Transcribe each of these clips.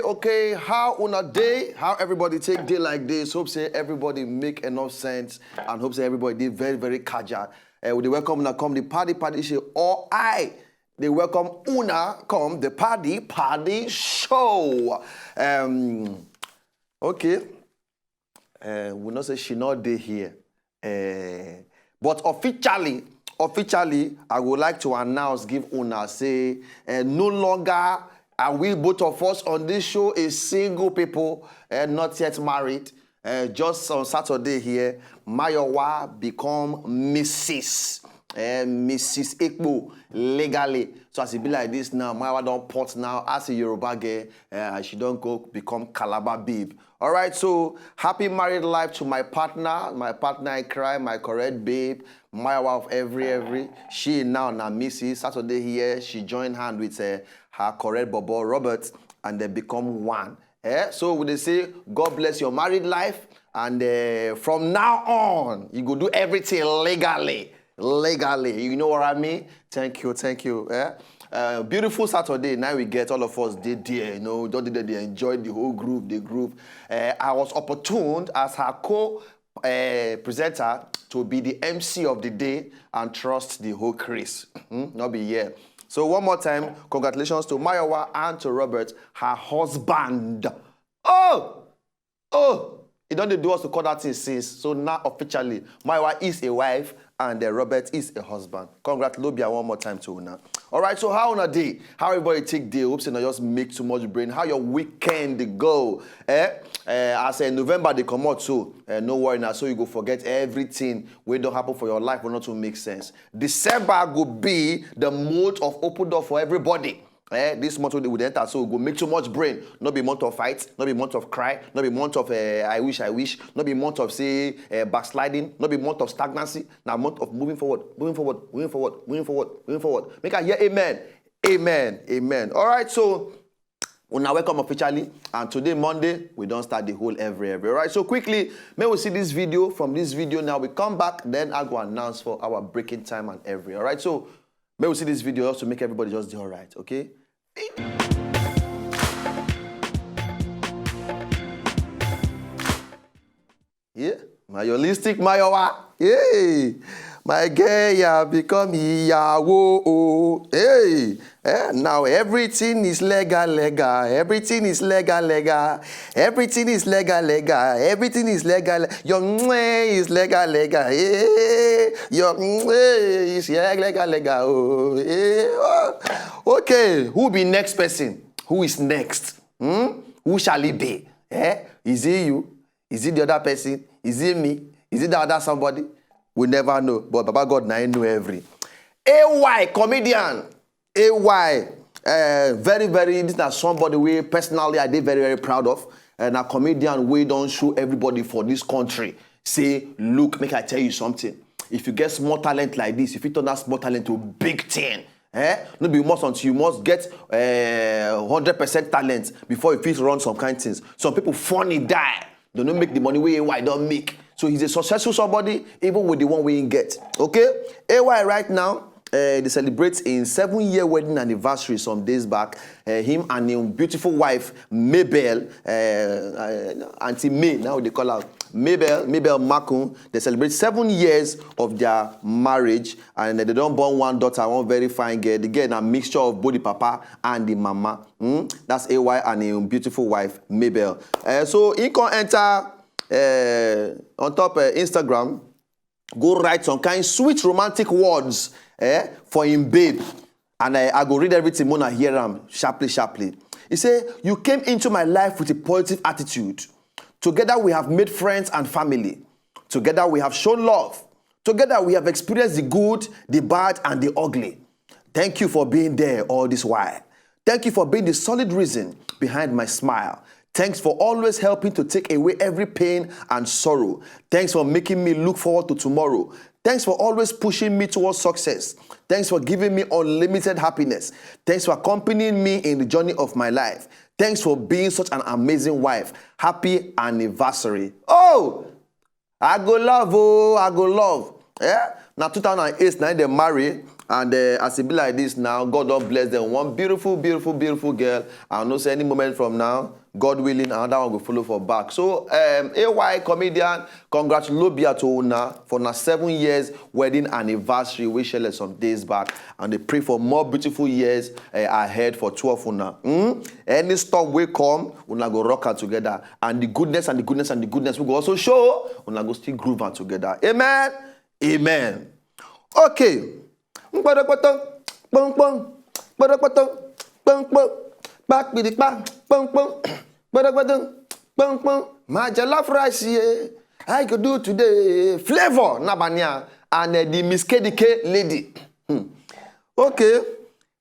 Okay. How on a day? How everybody take day like this? Hope say everybody make enough sense and hope say everybody did very, very casual. With the welcome una come the party show. Or they welcome una come the party show. Okay. We not say she not day here. But officially, I would like to announce, give una say, no longer are we both of us on this show a single people, not yet married. Just on Saturday here, Mayowa become Mrs. Ekpo legally. So as it be like this now, Mayowa don't port now as a Yoruba girl, she don't go become Calabar babe. All right, so happy married life to my partner in crime, my correct babe, Mayowa of every. She now Mrs. Saturday here, she joined hand with her correct Bobo Robert, and they become one. So they say, God bless your married life, and from now on, you go do everything legally. You know what I mean? Thank you. Beautiful Saturday. Now we get all of us did there, they enjoyed the whole group, the group. I was opportuned as her co-presenter to be the MC of the day and trust the whole Chris. Not be here. So one more time, congratulations to Mayowa and to Robert, her husband. Oh! He don't do us to call that thing since. So now officially, Mayowa is a wife and Robert is a husband. Congrats, Lobia, one more time to Una. All right, so how on a day? How everybody take day? Hopes and just make too much brain. How your weekend go? As November they come out, so no worry now. So you go forget everything when don't happen for your life will not to make sense. December will be the month of open door for everybody. This month we would enter, so we go make too much brain. Not be month of fight, not be month of cry, not be month of I wish, not be month of say backsliding, not be month of stagnancy. Now month of moving forward. Make I hear amen. All right, so we now welcome officially, and today Monday we don't start the whole every. All right, so quickly, may we see this video. From this video now we come back, then I go announce for our breaking time and every. All right, so may we see this video also make everybody just do all right, okay? Yeah, my holistic Mayowa. Yeah, my girl, yeah, become Iyawo. Hey, now everything is legal. Everything is legal. Everything is legal. Everything is legal. Your is legal. Hey, your is legal. Oh, hey. Okay, who be next person? Who is next? Who shall it be? Is it you? Is it the other person? Is it me? Is it the other somebody? We never know. But Baba God now know every. AY comedian. AY. Very, this is somebody we personally I did very, very proud of. And a comedian we don't show everybody for this country. Say, look, make I tell you something. If you get small talent like this, if you turn that small talent to a big thing, no be must until you must get 100% talent before you fit run some kind of things. Some people funny die. They don't make the money way AY don't make. So he's a successful somebody, even with the one we get. Okay? AY right now, they celebrate in 7-year wedding anniversary some days back. Him and his beautiful wife, Mabel, Auntie May, now they call her Mabel Makun. They celebrate 7 years of their marriage, and they don't born one daughter, one very fine girl. They get a mixture of both the papa and the mama. That's AY and his beautiful wife, Mabel. So he can enter on top Instagram, go write some kind of sweet romantic words for him babe. And I go read everything when I hear him sharply. He said, you came into my life with a positive attitude. Together we have made friends and family. Together we have shown love. Together we have experienced the good, the bad, and the ugly. Thank you for being there all this while. Thank you for being the solid reason behind my smile. Thanks for always helping to take away every pain and sorrow. Thanks for making me look forward to tomorrow. Thanks for always pushing me towards success. Thanks for giving me unlimited happiness. Thanks for accompanying me in the journey of my life. Thanks for being such an amazing wife. Happy anniversary. Oh, I go love. Yeah? Now 2008, now they marry. And as it be like this now, God don't bless them. One beautiful girl. I know say any moment from now, God willing, another one will follow for back. So, AY comedian, congratulations to Una for na 7 years wedding anniversary. We shared some days back, and they pray for more beautiful years ahead for 12 Una. Any storm will come, Una go rock out together, and the goodness we go also show. Una go still groove out together. Amen. Amen. Okay. Back with it, bang. My jollof rice, yeah. I could do today. Flavor, Nabanya, and the Miss KDK lady. Okay.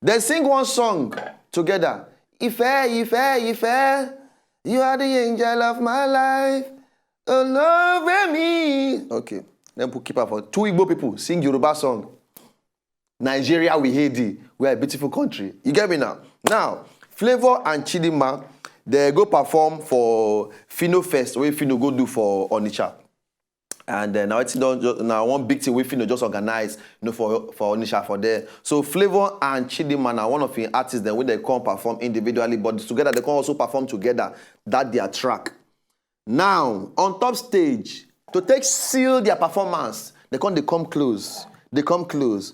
Then sing one song together. Ife, you are the angel of my life. Oh, love me. Okay. Then put keep up for 2 Igbo people. Sing Yoruba song. Nigeria, we hate it. We are a beautiful country. You get me now? Now, Flavor and Chidinma, they go perform for Fino Fest, where Fino go do for Onitsha. And then now one big thing we Fino just organize, for Onitsha for there. So Flavor and Chidinma are one of the artists that when they come perform individually, but together they can also perform together. That their track. Now, on top stage, to seal their performance, they come close. They come close.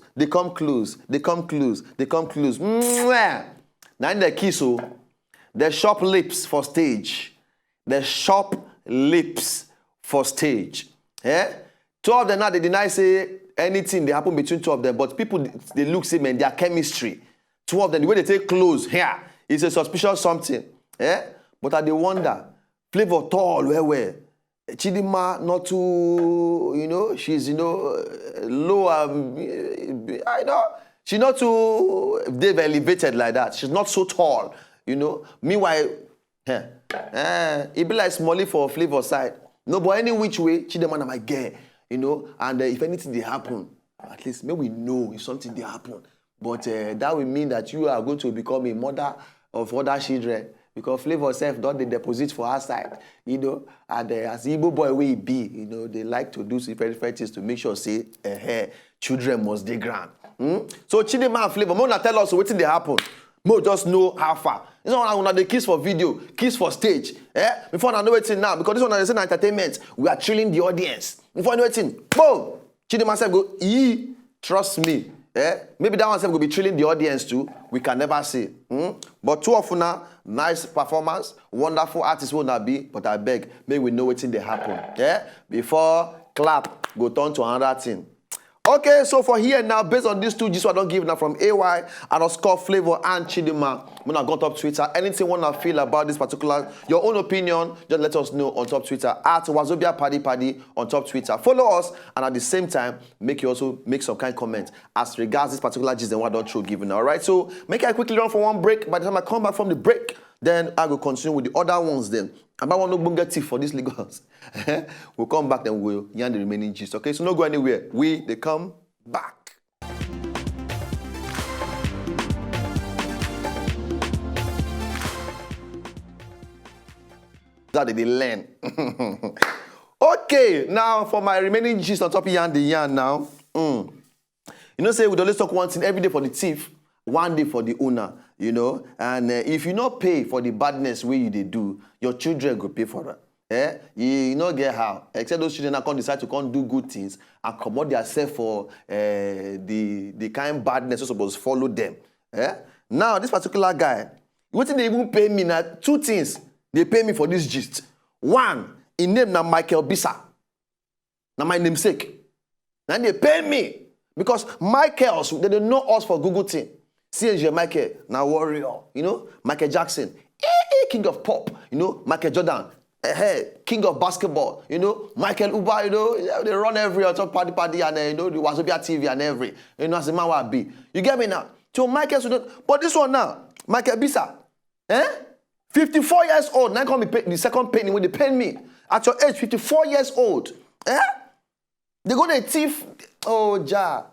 Mwah! Now in the kiss, the shop lips for stage. Eh? 2 of them now, they deny say anything they happen between 2 of them, but people, they look, say, man, their chemistry. 2 of them, the way they take close, here, it's a suspicious something. Eh? But I they wonder, Flavor tall, where? Chidinma not too, she's, low, I know. She's not too elevated like that. She's not so tall, Meanwhile, it be like Smalley for Flavor side. No, but any which way, Chidinma my girl, and if anything they happen, at least maybe we know if something they happen. But that will mean that you are going to become a mother of other children. Because Flavor self don't they deposit for her side, and as Igbo boy we be, they like to do different things to make sure say, children must dey grand. So Chidinma and Flavor, Mona tell us what they happen. Mo just know how far. It's not like they kiss for video, kiss for stage. Before I know it now, because this one is an entertainment, we are thrilling the audience. Before I know it, boom, Chidinma self go, trust me. Maybe that one will be thrilling the audience too. We can never see. But 2 of una, nice performance, wonderful artists will not be, but I beg, may we know what's in the happen. Before clap, go turn to another thing. Okay, so for here now, based on these 2 gist I don't give now from AY and score Flavor and Chidinma, when I got up Twitter, anything you want to feel about this particular, your own opinion, just let us know on top Twitter at Wazobia Paddy on top Twitter. Follow us, and at the same time, you also make some kind of comment as regards this particular gist and what don't you giving. All right, so make I quickly run for one break. By the time I come back from the break, then I will continue with the other ones then. And I want to get tip for this Lagos. We'll come back and we'll yarn the remaining gist. Okay, so no go anywhere. They come back. That they learn. Okay, now for my remaining gist on top of the yarn now. Say we always talk one thing every day for the thief, one day for the owner. And if you not pay for the badness way you they do, your children go pay for it. You not get how. Except those children that can't decide to can't do good things and commode themselves for the kind of badness you're supposed to follow them. Now, this particular guy, what they even pay me now? 2 things they pay me for this gist. One, in name now Michael Bisa. Now my namesake. Now they pay me because Michaels, they don't know us for Google thing. CNG Michael, now warrior, Michael Jackson, king of pop, Michael Jordan, king of basketball, Michael Uba, they run every other party and the Wazobia TV and every, as the man will be. You get me now? So Michael, but this one now, Michael Bisa, 54 years old, now come the second penny when they pay me. At your age, 54 years old. Eh? They go to thief. Oh, ja.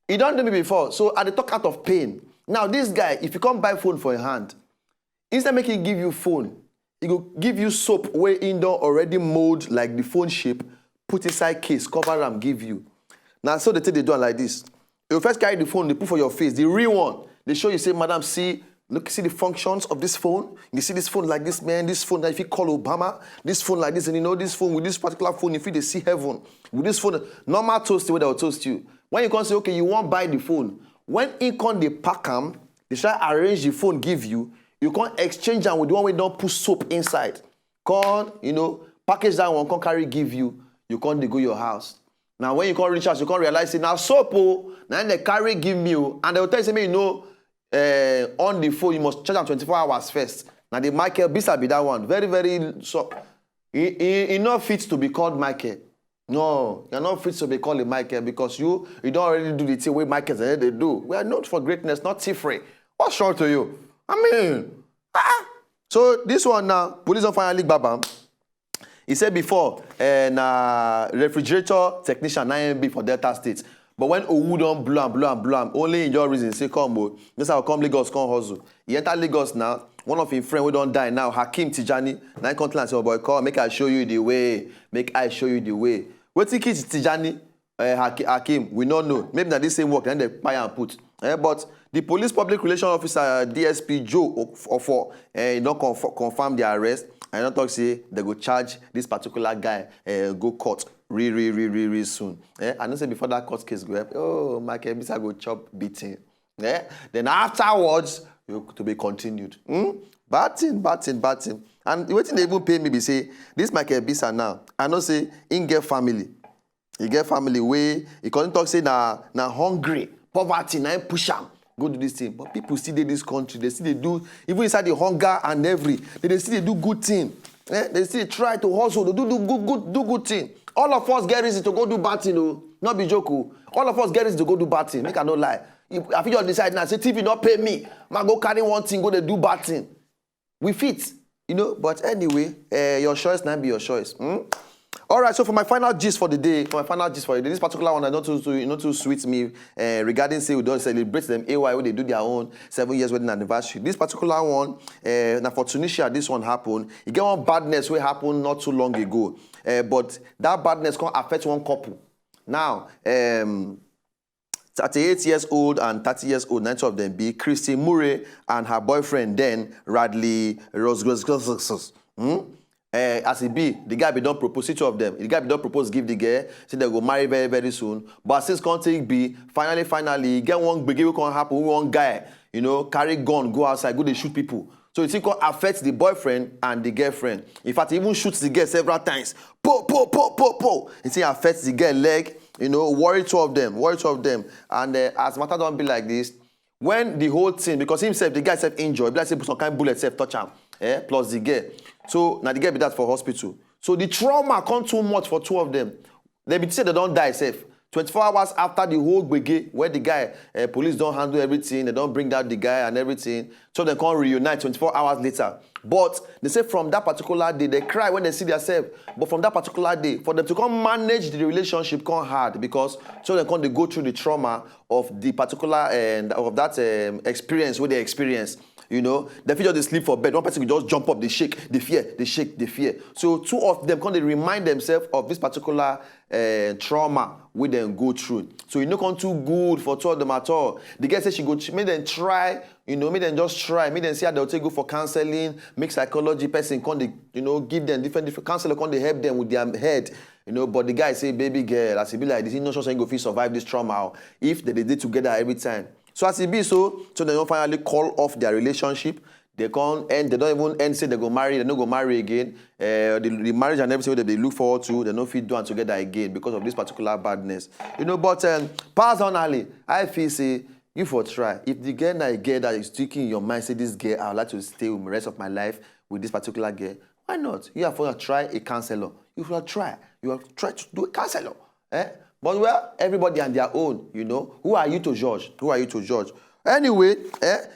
He done do me before. So I talk out of pain. Now, this guy, if you come buy phone for your hand, instead of making give you phone, he go give you soap where indoor already mold like the phone shape, put inside case, cover them, give you. Now, so they take the door like this. You first carry the phone, they put for your face, the real one. They show you, say, madam, see, look, see the functions of this phone. You see this phone like this, man. This phone, if you call Obama, this phone like this, and you know this phone with this particular phone, if you they see heaven with this phone, normal toast the way they will toast you. When you can say, okay, you won't buy the phone. When you can they pack them, they try arrange the phone, give you. You can't exchange them with the one we don't put soap inside. Can package that one, can carry give you. You can't go your house. Now when you can't reach out, you can't realize it now soap. Now they carry give me, and they will tell you, on the phone, you must charge them 24 hours first. Now the Michael Bisa be that one. Very, very so he not fit to be called Michael. No, you're not fit to be called a Michael because you don't already do the thing way Michaels and they do. We are known for greatness, not thievery. What's wrong to you? I mean, So this one now, police don't finally babam. He said before, refrigerator technician 9MB for Delta State. But when Owu don't blam, only in your reason, say come, this how come Lagos, come hustle. He enter Lagos now, one of his friends who don't die now, Hakim Tijani, now come and say, oh boy, come, make I show you the way. What think is Tijani, Hakim, we don't know. Maybe that this same work, then they buy and put. But the police public relations officer, DSP Joe, don't confirm the arrest. I don't talk say they go charge this particular guy, go court really soon. I don't say before that court case go up, oh, Michael Bisa go chop beating. Then afterwards, to be continued. Bad thing. And the way they even pay me be say, this Michael Bisa now, I know say, in get family. He get family way, he can't talk say na hungry, poverty, na push am. Go do this thing. But people still in this country, they still they do, even inside the hunger and they still they do good thing. They still try to hustle, they do good thing. All of us get reason to go do bad thing, not be joke. All of us get reason to go do bad thing. Make I no lie. If you just decide now, say TV not pay me, man go carry one thing, go they do bad thing. We fit, But anyway, your choice now be your choice. All right, so for my final gist for the day, this particular one, I not too sweet me regarding say we don't celebrate them AY when they do their own 7 years wedding anniversary. This particular one, now for Tunisia, this one happened. You get one badness which happened not too long ago, but that badness can affect one couple. Now, 38 years old and 30 years old, 90 of them be Christine Murray and her boyfriend then Radley Rose. As it be, the guy be don't propose, two of them. The guy be don't propose, give the girl, say they go marry very, very soon. But since contact be, finally, get one big will can happen, one guy, carry gun, go outside, go they shoot people. So it can affect the boyfriend and the girlfriend. In fact, he even shoots the girl several times. Po. It affects the girl leg, worry two of them. And as matter don't be like this, when the whole thing, because himself, the guy self injured, like say some kind of bullet self touch him, plus the girl. So now the girl be that for hospital. So the trauma come too much for two of them. They be say they don't die safe. 24 hours after the whole gbege, where the guy, police don't handle everything, they don't bring down the guy and everything. So they can't reunite 24 hours later. But they say from that particular day, they cry when they see themselves. But from that particular day, for them to come manage the relationship come hard because so they can't go through the trauma of the particular of that experience where they experience. They feel they sleep for bed. One person will just jump up, they shake, they fear. So two of them they remind themselves of this particular trauma we then go through. So come too good for two of them at all. The girl said she make them try, make them just try, make them see how they'll take go for counseling, make psychology person give them different counselor they help them with their head. But the guy say, baby girl, as he be like this, not sure saying go feel survive this trauma if they did together every time. So as it be so they don't finally call off their relationship. They can't end, they don't even end say they go marry, they don't go marry again. The marriage and everything that they look forward to, they don't feel doing together again because of this particular badness. But personally, I feel say you for try. If the girl na a girl that is sticking in your mind, say this girl, I would like to stay with the rest of my life with this particular girl. Why not? You have to try a counselor. You have try to do a counselor. But everybody on their own, Who are you to judge? Anyway,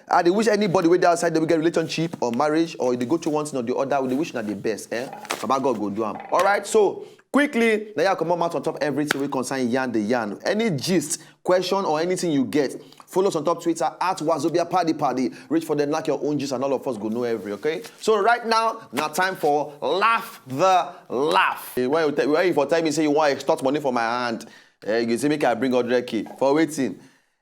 I dey wish anybody wey dey outside they will get relationship or marriage or they go to one thing or the other, they wish na the best. Baba God go do am. All right, so quickly, now you come out on top everything we concern yarn the yarn. Any gist, question or anything you get, follow us on top Twitter at Wazobia Paddy. Reach for the knock your own gist and all of us go know every, okay? So right now time for Laugh the Laugh. When you for time you say you want to extort money from my hand, you say make I bring 100K for waiting.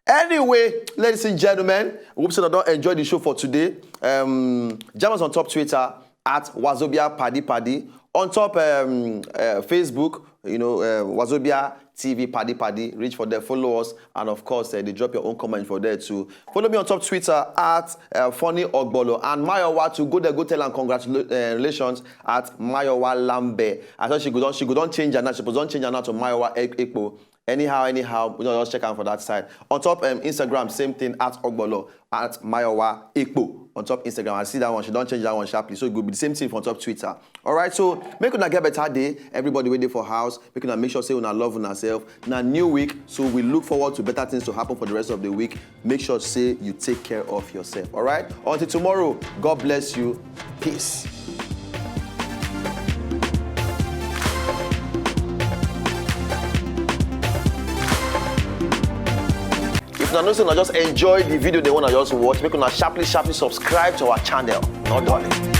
Anyway, ladies and gentlemen, we hope you don't enjoy the show for today. Jam us on top Twitter at Wazobia Paddy. On top Facebook, Wazobia TV Paddy. Reach for there, follow us, and of course, they drop your own comment for there too. Follow me on top Twitter at Funny Ogbolo and Mayowa to go there, go tell and congratulations at Mayowa Lambe. I thought she could don't change her now. She don't change her now to Mayowa Ekpo. Anyhow, just check out for that side. On top Instagram, same thing at Ogbolo at Mayowa Ekpo. On top Instagram, I see that one. She don't change that one sharply, so it will be the same thing on top Twitter. All right, so make una get better day. Everybody waiting for house. Make sure say una love una self. Now new week, so we look forward to better things to happen for the rest of the week. Make sure say you take care of yourself. All right. Until tomorrow, God bless you. Peace. If you know, just enjoy the video they want to just watch, make una sharply subscribe to our channel. Not done.